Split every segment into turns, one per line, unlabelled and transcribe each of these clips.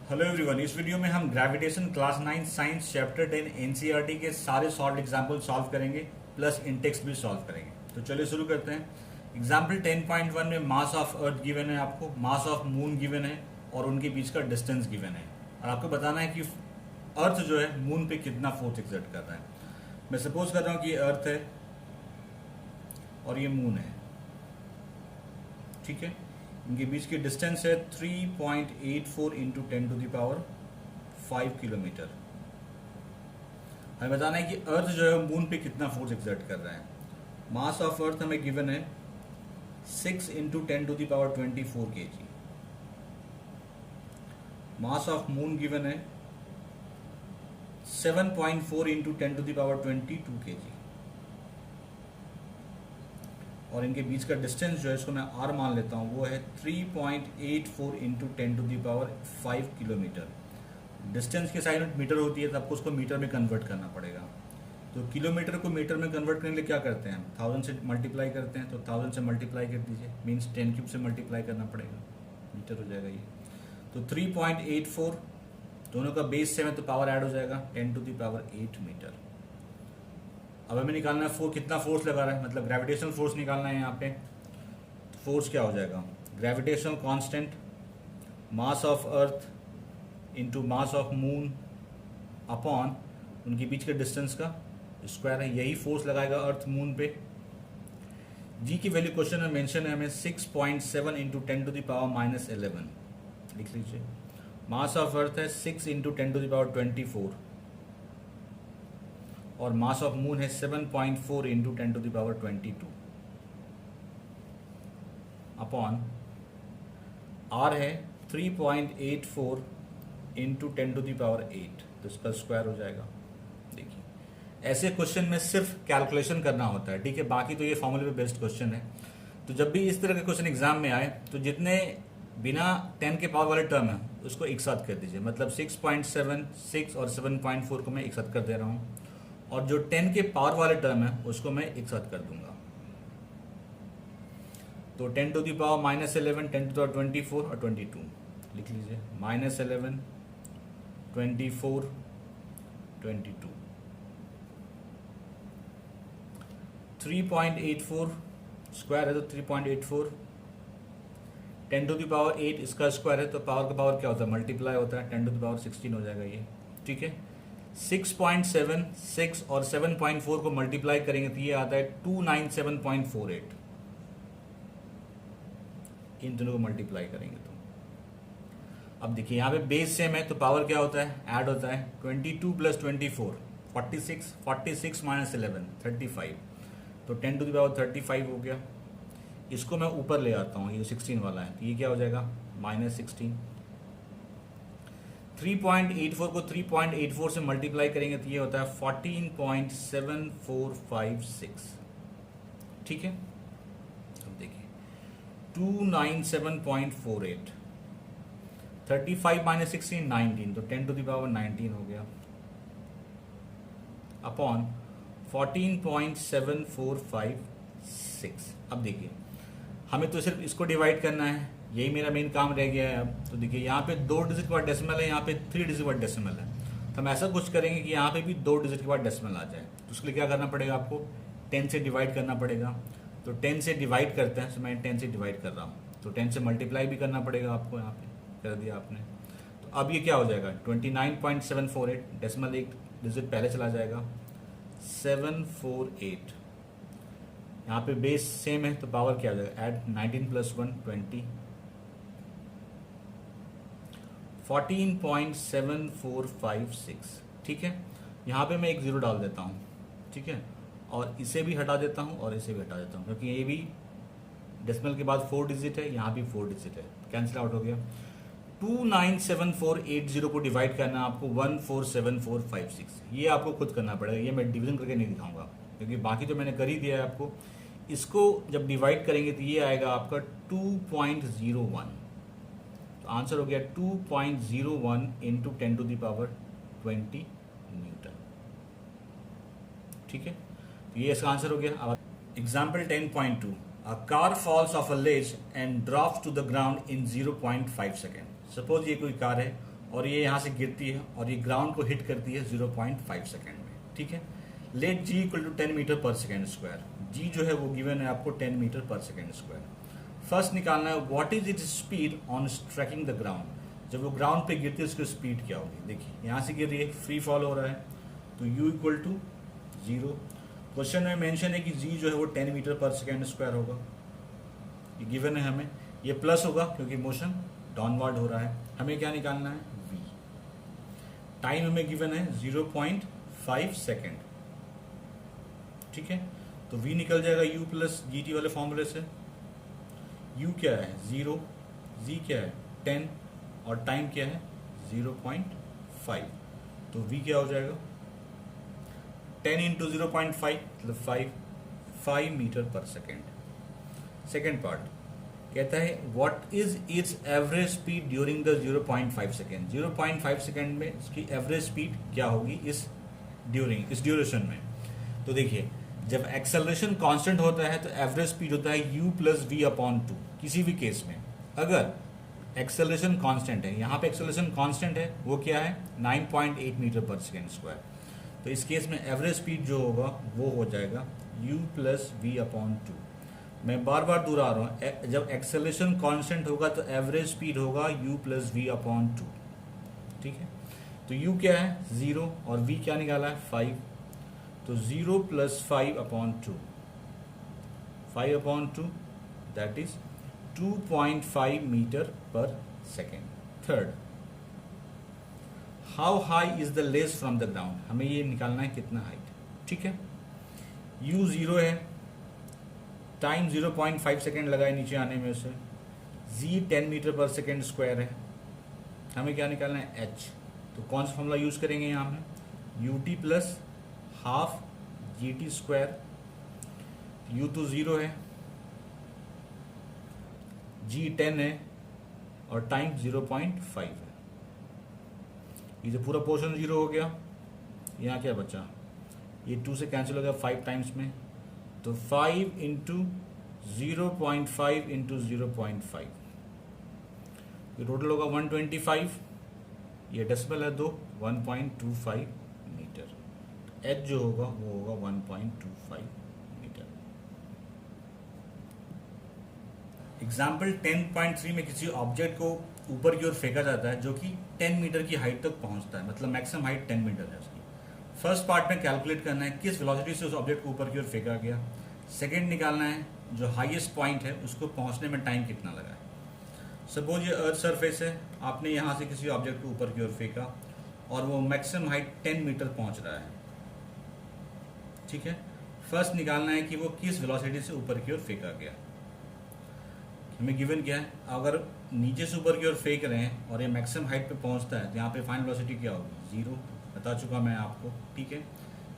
Hello everyone, इस video में हम gravitation class 9 science chapter 10 NCERT के सारे सॉल्व एग्जाम्पल सॉल्व करेंगे प्लस इंटेक्स भी सॉल्व करेंगे। तो चलिए शुरू करते हैं। एग्जाम्पल 10.1 में मास ऑफ अर्थ गिवन है, आपको मास ऑफ मून गिवन है और उनके बीच का डिस्टेंस गिवन है और आपको बताना है कि अर्थ जो है मून पे कितना फोर्स एक्सर्ट कर रहा है। मैं सपोज कर रहा हूँ कि ये अर्थ है और ये मून है, ठीक है। इनके बीच की डिस्टेंस है 3.84 इंटू 10⁵ किलोमीटर। हमें बताना है कि अर्थ जो है मून पे कितना फोर्स एक्सर्ट कर रहा है। मास ऑफ अर्थ हमें गिवन है 6 into 10⁻24 kg। Mass of moon given है 7.4 इंटू 10⁻22 kg और इनके बीच का डिस्टेंस जो है इसको मैं r मान लेता हूँ, वो है 3.84 इंटू 10⁵ किलोमीटर। डिस्टेंस की साइन मीटर होती है तो आपको उसको मीटर में कन्वर्ट करना पड़ेगा। तो किलोमीटर को मीटर में कन्वर्ट करने के लिए क्या करते हैं, 1000 से मल्टीप्लाई करते हैं। तो 1000 से मल्टीप्लाई कर दीजिए, मीन्स 10³ से मल्टीप्लाई करना पड़ेगा, मीटर हो जाएगा ये। तो 3.84 दोनों का बेस 7 है तो पावर ऐड हो जाएगा 10⁸ मीटर। अब हमें निकालना है कितना फोर्स लगा रहा है, मतलब ग्रेविटेशनल फोर्स निकालना है यहाँ पे। तो फोर्स क्या हो जाएगा, gravitational constant mass of earth into mass of moon upon उनके बीच के डिस्टेंस का स्क्वायर है। यही फोर्स लगाएगा अर्थ मून पे। जी की वैल्यू क्वेश्चन में मेंशन है हमें 6.7 इंटू 10⁻⁻11 लिख लीजिए। मास ऑफ अर्थ है 6 इंटू 10⁻24 और मास ऑफ मून है 7.4 इंटू 10⁻22 अपॉन आर है 3.84 इंटू 10⁸ तो इसका स्क्वायर हो जाएगा। देखिए, ऐसे क्वेश्चन में सिर्फ कैलकुलेशन करना होता है, ठीक है। बाकी तो ये फॉर्मूले पे बेस्ड क्वेश्चन है। तो जब भी इस तरह के क्वेश्चन एग्जाम में आए तो जितने बिना 10 के पावर वाले टर्म है उसको एक साथ कर दीजिए। मतलब 6.7, 6 और 7.4 को मैं एक साथ कर दे रहा हूँ और जो 10 के पावर वाले टर्म है उसको मैं एक साथ कर दूंगा। तो 10⁻⁻11, 10⁻24 और 22 लिख लीजिए। -11, 24, 22, 3.84 स्क्वायर है तो 3.84, 10⁸ इसका स्क्वायर है तो पावर का पावर क्या होता है, मल्टीप्लाई होता है, 10⁻16 हो जाएगा ये, ठीक है। 6.7, 6 और 7.4 को मल्टीप्लाई करेंगे तो ये आता है 297.48। इन दोनों को मल्टीप्लाई करेंगे तो अब देखिए यहाँ पे बेस सेम है तो पावर क्या होता है, ऐड होता है। 22 + 24 46, 46 - 11 35, तो 10⁻35 हो गया। इसको मैं ऊपर ले आता हूँ, ये 16 वाला है तो ये क्या हो जाएगा -16। 3.84 को 3.84 से मल्टीप्लाई करेंगे तो ये होता है 14.7456, ठीक है। अब देखिए 297.48, 35 - 16 19, तो 10⁻19 हो गया अपॉन 14.7456। अब देखिए हमें तो सिर्फ इसको डिवाइड करना है, यही मेरा मेन काम रह गया है। अब तो देखिए यहाँ पे 2 डिजिट के बाद डेसिमल है, यहाँ पे 3 डिजिट के बाद डेसिमल है। तो हम ऐसा कुछ करेंगे कि यहाँ पे भी 2 डिजिट के बाद डेसिमल आ जाए। तो उसके लिए क्या करना पड़ेगा, आपको 10 से डिवाइड करना पड़ेगा। तो 10 से डिवाइड करते हैं, तो मैं 10 से डिवाइड कर रहा हूँ। तो 10 से मल्टीप्लाई भी करना पड़ेगा आपको, यहाँ पे कर दिया आपने। तो अब ये क्या हो जाएगा 29.748, डेसिमल एक डिजिट पहले चला जाएगा 748। यहाँ पे बेस सेम है तो पावर क्या हो जाएगा, ऐड 19 + 1 20, 14.7456, ठीक है। यहाँ पे मैं एक 0 डाल देता हूँ, ठीक है, और इसे भी हटा देता हूँ और इसे भी हटा देता हूँ क्योंकि ये भी डेसिमल के बाद 4 डिजिट है, यहाँ भी 4 डिजिट है, कैंसिल आउट हो गया। 297.480 को डिवाइड करना है आपको 147456। ये आपको खुद करना पड़ेगा, ये मैं डिवीजन करके नहीं दिखाऊंगा क्योंकि बाकी तो मैंने कर ही दिया है आपको। इसको जब डिवाइड करेंगे तो ये आएगा आपका 2.01। तो आंसर हो गया 2.01 इंटू 10⁻20 न्यूटन, ठीक है। तो ये इसका आंसर हो गया। Example 10.2, A car falls off a ledge and drops to the ground in 0.5 second. Suppose ये कोई कार है और ये यहाँ से गिरती है और ये ग्राउंड को हिट करती है 0.5 सेकेंड में, ठीक है। Let g equal to 10 meter per second square. G जो है वो गिवन है आपको 10 meter per second square. First निकालना है what is its speed on striking the ground. जब वो ग्राउंड पे गिरती है उसकी स्पीड क्या होगी। देखिए यहाँ से गिर रही है, फ्री फॉल हो रहा है, तो u इक्वल टू 0। क्वेश्चन में मेंशन है कि g जो है वो 10 मीटर पर सेकेंड स्क्वायर होगा, ये गिवन है हमें। ये प्लस होगा क्योंकि मोशन डाउनवर्ड हो रहा है। हमें क्या निकालना है, v। टाइम हमें गिवन है 0.5 सेकेंड, ठीक है। तो v निकल जाएगा u प्लस जी टी वाले फॉर्मूले से। u क्या है 0, g क्या है 10 और टाइम क्या है 0.5। तो v क्या हो जाएगा 10 इंटू 0.5 मतलब 5 metre per second. Second part कहता है what is it's average speed during the 0.5 second. 0.5 second में इसकी एवरेज स्पीड क्या होगी इस ड्यूरेशन में। तो देखिए जब एक्सेलरेशन कांस्टेंट होता है तो एवरेज स्पीड होता है u प्लस वी अपॉन 2। किसी भी केस में अगर एक्सेलरेशन कांस्टेंट है, यहाँ पे एक्सेलरेशन कांस्टेंट है, वो क्या है 9.8 मीटर पर सेकेंड स्क्वायर। तो इस केस में एवरेज स्पीड जो होगा वो हो जाएगा u प्लस वी अपॉन 2। मैं बार बार दोहरा रहा हूँ, जब एक्सेलरेशन कांस्टेंट होगा तो एवरेज स्पीड होगा u प्लस वी अपॉन 2, ठीक है। तो u क्या है 0 और v क्या निकाला है 5, तो 0 plus 5 upon 2, 5 upon 2 that is 2.5 metre per second. Third, how high is the less from the ground. हमें ये निकालना है कितना हाइट, ठीक है। u 0 है, टाइम 0.5 सेकेंड लगा है नीचे आने में से, z 10 meter per second square है। हमें क्या निकालना है h। तो कौन सा फॉर्मूला यूज करेंगे यहाँ पे, ut plus half G T square. u तो 0 है, g 10 है और टाइम 0.5 है। ये जो पूरा पोर्शन 0 हो गया, यहाँ क्या बचा, ये 2 से कैंसिल हो गया 5 टाइम्स में, तो 5 इंटू 0.5 इंटू 0.5, ये टोटल होगा 125। ये डेसिमल है 2, 1.25 मीटर। एच जो होगा वो होगा 1.25 मीटर। एग्जाम्पल 10.3 में किसी ऑब्जेक्ट को ऊपर की ओर फेंका जाता है जो कि 10 मीटर की हाइट तक पहुंचता है, मतलब मैक्सिमम हाइट 10 मीटर है उसकी। फर्स्ट पार्ट में कैलकुलेट करना है किस वेलोसिटी से उस ऑब्जेक्ट को ऊपर की ओर फेंका गया। सेकंड निकालना है जो हाईएस्ट पॉइंट है उसको पहुंचने में टाइम कितना लगा है। सपोज ये अर्थ सरफेस है, आपने यहाँ से किसी ऑब्जेक्ट को ऊपर की ओर फेंका और वो मैक्सिमम हाइट 10 मीटर पहुंच रहा है, ठीक है। फर्स्ट निकालना है कि वो किस वेलोसिटी से ऊपर की ओर फेंका गया। हमें गिवन क्या है, अगर नीचे से ऊपर की ओर फेंक रहे हैं और ये मैक्सिमम हाइट पे पहुंचता है तो यहाँ पे फाइनल वेलोसिटी क्या होगी 0, बता चुका मैं आपको, ठीक है।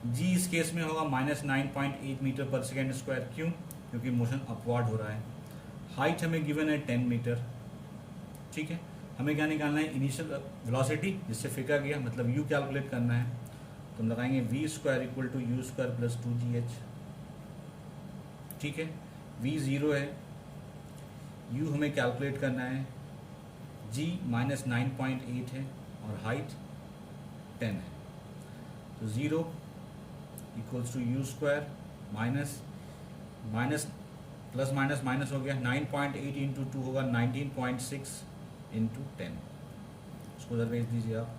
जी इस केस में होगा -9.8 मीटर पर सेकेंड स्क्वायर। क्यों, क्योंकि मोशन अपवर्ड हो रहा है। हाइट हमें गिवन है 10 मीटर, ठीक है। हमें क्या निकालना है, इनिशियल वेलोसिटी जिससे फेंका गया, मतलब u कैलकुलेट करना है। तो हम लगाएंगे v square equal to u square plus 2gh, ठीक है। v 0 है, u हमें कैलकुलेट करना है, g -9.8 है और हाइट 10 है। तो 0 equals to u square minus plus minus minus हो गया, 9.8 इंटू 2 होगा 19.6 इंटू 10, उसको उधर भेज दीजिए आप।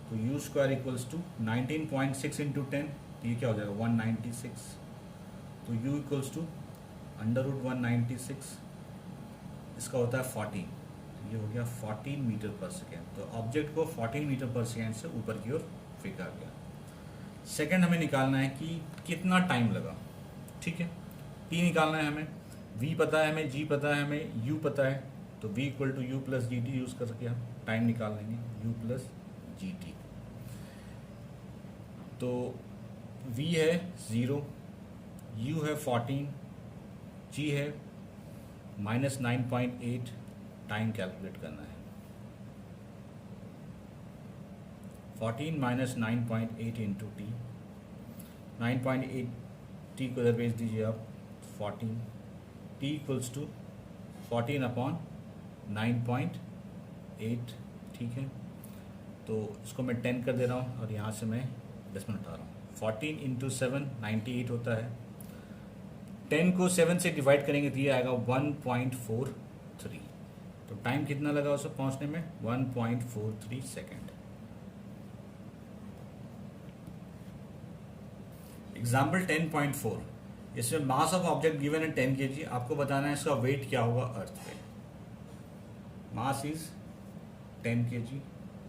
तो u square equals to 19.6 into 10, तो ये क्या हो जाएगा 196। तो u इक्वल्स टू √196, इसका होता है 14, ये हो गया 14 मीटर पर सेकेंड। तो ऑब्जेक्ट को 14 मीटर पर सेकेंड से ऊपर की ओर फेंका गया। सेकेंड हमें निकालना है कि कितना टाइम लगा, ठीक है। t निकालना है हमें, v पता है हमें, g पता है हमें, u पता है, तो v equal to u plus g t use करके हम टाइम निकाल लेंगे, u प्लस जी टी। तो v है 0, u है 14, g है -9.8, टाइम कैलकुलेट करना है। 14 माइनस 9.8 इंटू टी, 9.8 टी को इधर भेज दीजिए आप, 14 टी इक्वल्स टू 14 अपॉन 9.8, ठीक है। तो इसको मैं 10 कर दे रहा हूँ और यहाँ से मैं डेसिमल हटा रहा हूँ। 14 इंटू 7 98 होता है। 10 को 7 से डिवाइड करेंगे तो ये आएगा 1.43। तो टाइम कितना लगा उसे पहुँचने में? 1.43 सेकेंड। एग्जाम्पल 10.4, इसमें मास ऑफ ऑब्जेक्ट गिवन है 10 kg। आपको बताना है इसका वेट क्या होगा अर्थ पे। मास इज 10 kg,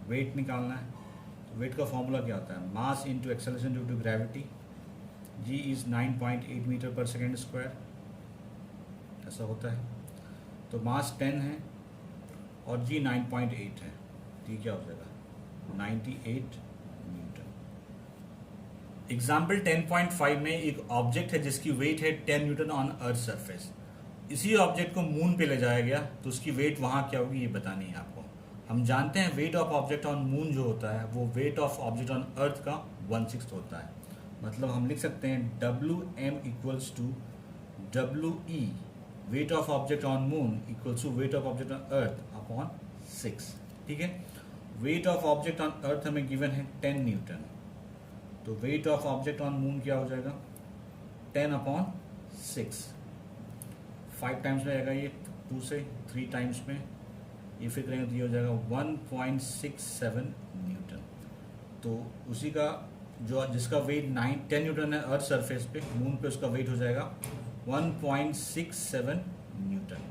वेट निकालना है। तो वेट का फॉर्मूला क्या होता है? Mass into acceleration due to gravity, g is 9.8 meter per second square, ऐसा होता है। तो मास 10 है और g 9.8 है, ठीक क्या हो जाएगा? 98 न्यूटन। एग्जाम्पल 10.5 में एक ऑब्जेक्ट है जिसकी वेट है 10 न्यूटन ऑन अर्थ सरफेस। इसी ऑब्जेक्ट को मून पे ले जाया गया तो उसकी वेट वहां क्या होगी ये बतानी है आपको। हम जानते हैं wait of object on moon जो होता है वो वेट ऑफ ऑब्जेक्ट ऑन अर्थ का 1/6 होता है। मतलब हम लिख सकते हैं WM equals to WE, weight of object on moon equals to weight of object on earth upon 6। ठीक है, weight of object on earth हमें गिवन है 10 न्यूटन, तो weight of object on moon क्या हो जाएगा? 10/6। 5 टाइम्स में आएगा ये 2 से, 3 टाइम्स में ये फिर करेंगे तो ये हो जाएगा 1.67 न्यूटन। तो उसी का जो जिसका वेट 10 न्यूटन है अर्थ सरफेस पे, मून पे उसका वेट हो जाएगा 1.67 न्यूटन।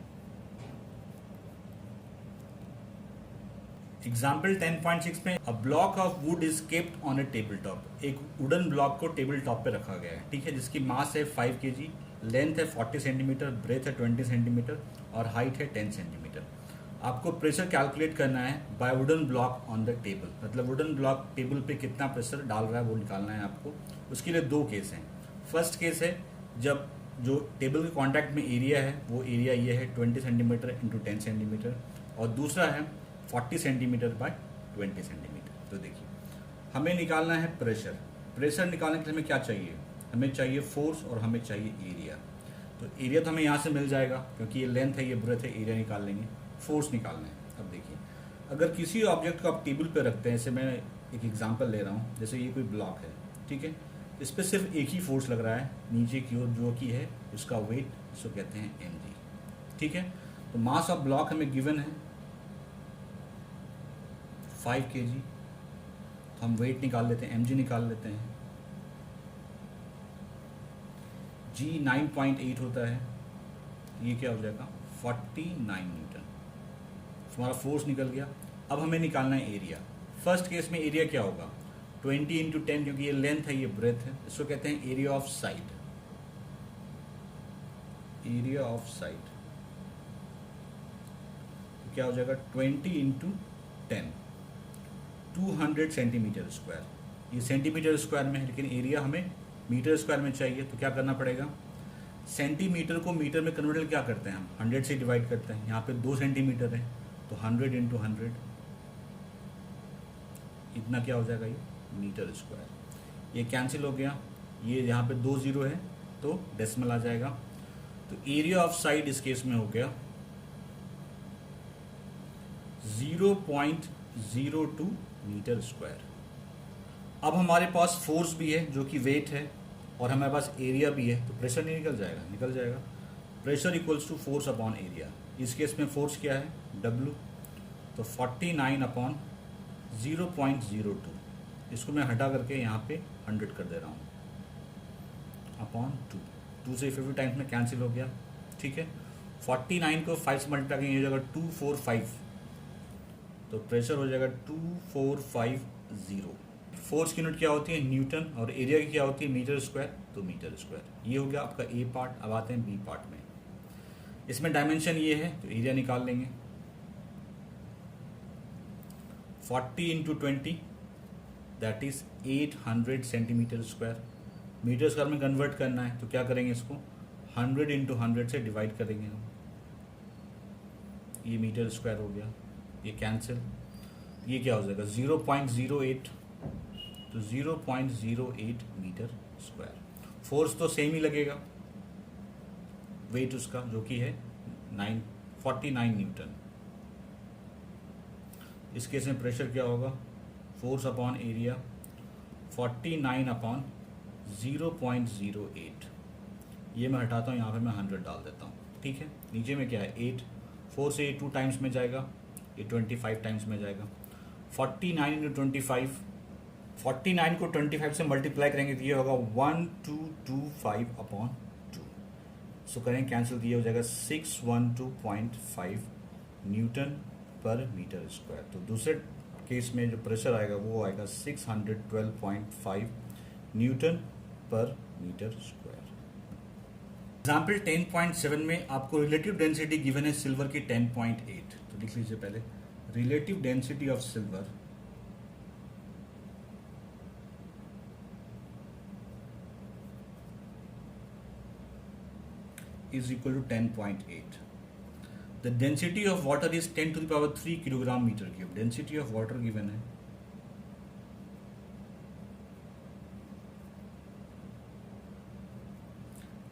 एग्जाम्पल 10.6 में a block of would is kept on A table top. एक वुडन ब्लॉक को टेबल टॉप पे रखा गया है, ठीक है, जिसकी मास है 5 kg, लेंथ है 40 सेंटीमीटर, ब्रेथ है 20 सेंटीमीटर और हाइट है 10 सेंटीमीटर। आपको प्रेशर कैलकुलेट करना है by wooden block on the table, मतलब वुडन ब्लॉक टेबल पे कितना प्रेशर डाल रहा है वो निकालना है आपको। उसके लिए 2 केस हैं। फर्स्ट केस है जब जो टेबल के कॉन्टैक्ट में एरिया है वो एरिया ये है 20 सेंटीमीटर इंटू 10 सेंटीमीटर, और दूसरा है 40 सेंटीमीटर बाय 20 सेंटीमीटर। तो देखिए हमें निकालना है प्रेशर। प्रेशर निकालने के लिए हमें क्या चाहिए? हमें चाहिए फोर्स और हमें चाहिए एरिया। तो एरिया तो हमें यहाँ से मिल जाएगा क्योंकि ये लेंथ है, ये ब्रेथ है, एरिया निकाल लेंगे। फोर्स निकालना है। अब देखिए अगर किसी ऑब्जेक्ट को आप टेबल पे रखते हैं, जैसे मैं एक एग्जांपल ले रहा हूँ, जैसे ये कोई ब्लॉक है, ठीक है, इस पर सिर्फ एक ही फोर्स लग रहा है नीचे की ओर, जो कि है उसका वेट, इसको कहते हैं mg। ठीक है, तो मास ऑफ ब्लॉक हमें गिवन है 5 kg, तो हम वेट निकाल लेते हैं, mg निकाल लेते हैं। g 9.8 होता है, ये क्या हो जाएगा? 49 न्यूटन। हमारा फोर्स निकल गया। अब हमें निकालना है एरिया। फर्स्ट केस में एरिया क्या होगा? 20 इंटू 10, क्योंकि ये लेंथ है, ये ब्रेथ है, इसको कहते हैं area of side. Area of side क्या हो जाएगा? 20 इंटू 10, 200 सेंटीमीटर स्क्वायर। ये सेंटीमीटर स्क्वायर में है, लेकिन एरिया हमें मीटर स्क्वायर में चाहिए, तो क्या करना पड़ेगा? सेंटीमीटर को मीटर में कन्वर्ट क्या करते हैं हम? 100 से डिवाइड करते हैं। यहाँ पे 2 सेंटीमीटर है, तो 100 इंटू 100, इतना क्या हो जाएगा? ये मीटर स्क्वायर। ये कैंसिल हो गया, ये यहाँ पे 2 0 है तो डेसिमल आ जाएगा। तो एरिया ऑफ साइड इस केस में हो गया 0.02 मीटर स्क्वायर। अब हमारे पास फोर्स भी है जो कि वेट है, और हमारे पास एरिया भी है, तो प्रेशर नहीं निकल जाएगा? निकल जाएगा। Pressure equals to force upon area. इस केस में फोर्स क्या है? W, तो 49 अपॉन 0.02, इसको मैं हटा करके यहाँ पे 100 कर दे रहा हूँ, अपॉन 2 से 50 टाइम्स में कैंसिल हो गया। ठीक है, 49 को 5 से मल्टीप्लाई करेंगे, हो जाएगा 245, तो प्रेशर हो जाएगा 2450। फोर्स की यूनिट क्या होती है? न्यूटन, और एरिया की क्या होती है? मीटर स्क्वायर, तो मीटर स्क्वायर। ये हो गया आपका ए पार्ट। अब आते हैं बी पार्ट में। इसमें डायमेंशन ये है, तो एरिया निकाल लेंगे। 40 into 20, that is 800 centimeter square. Meter square में कन्वर्ट करना है, तो क्या करेंगे? इसको 100 इंटू 100 से डिवाइड करेंगे हम। ये मीटर स्क्वायर हो गया, ये कैंसिल। ये क्या हो जाएगा? 0.08, तो 0.08 मीटर स्क्वायर। फोर्स तो सेम ही लगेगा, वेट उसका जो कि है 49 न्यूटन। इस केस में प्रेशर क्या होगा? Force upon area 49 upon 0.08। ये मैं हटाता हूँ, यहाँ पे मैं 100 डाल देता हूँ, ठीक है। नीचे में क्या है 8, 4 से ये 2 टाइम्स में जाएगा, ये 25 टाइम्स में जाएगा। 49 इंटू 25, 49 को 25 से मल्टीप्लाई करेंगे तो ये होगा 1225 अपॉन 2। सो करेंगे कैंसिल तो ये हो जाएगा 612.5 न्यूटन पर मीटर स्क्वायर। तो दूसरे केस में जो प्रेशर आएगा वो आएगा 612.5 न्यूटन पर मीटर स्क्वायर। एग्जाम्पल 10.7 में आपको रिलेटिव डेंसिटी गिवन है सिल्वर की 10.8। तो लिख लीजिए पहले, relative density of silver is equal to 10.8. The density of water is 10 to the power 3 kilogram meter cube. Density of water given है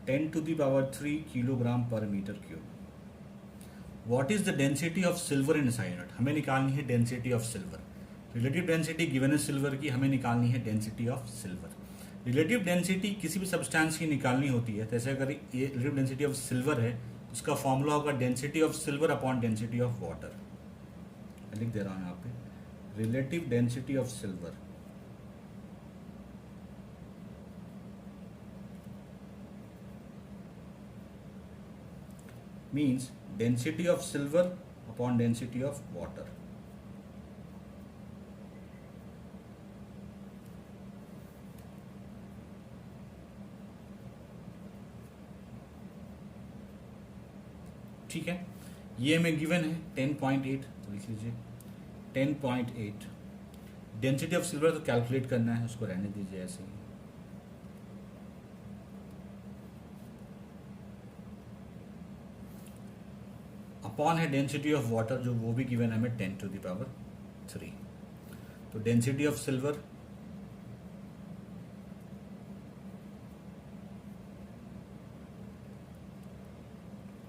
10 to the power 3 kilogram per meter cube. What is the density of silver in SI unit? हमें निकालनी है density of silver. Relative density given है silver की, हमें निकालनी है density of silver. Relative density किसी भी सब्सटेंस की निकालनी होती है, जैसे अगर ये रिलेटिव डेंसिटी ऑफ सिल्वर है, उसका फॉर्मूला होगा density of silver upon density of water. लिख दे रहा हूं यहाँ पे, relative density of silver means density of silver upon density of water. ठीक है, ये हमें गिवन है 10.8, तो लिख लीजिए 10.8। डेंसिटी ऑफ सिल्वर तो कैलकुलेट करना है, उसको रहने दीजिए ऐसे ही। अपॉन है डेंसिटी ऑफ वाटर, जो वो भी गिवन है हमें 10 to the power 3। तो density of silver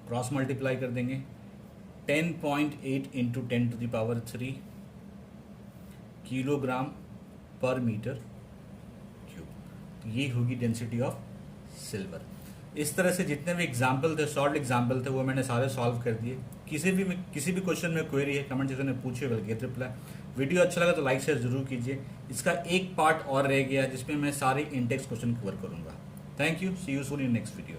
cross multiply कर देंगे, 10.8 into 10 to the power 3 kilogram पर मीटर क्यूब। तो ये होगी डेंसिटी ऑफ सिल्वर। इस तरह से जितने भी एग्जाम्पल थे, शॉर्ट एग्जाम्पल थे, वो मैंने सारे सॉल्व कर दिए। किसी भी क्वेश्चन में क्वेरी है कमेंट सेक्शन में पूछिए, विल गेट रिप्लाई। वीडियो अच्छा लगा तो लाइक शेयर जरूर कीजिए। इसका एक पार्ट और रह गया जिसमें मैं सारे इंटेक्स क्वेश्चन कवर करूंगा। Thank you, see you soon in next video.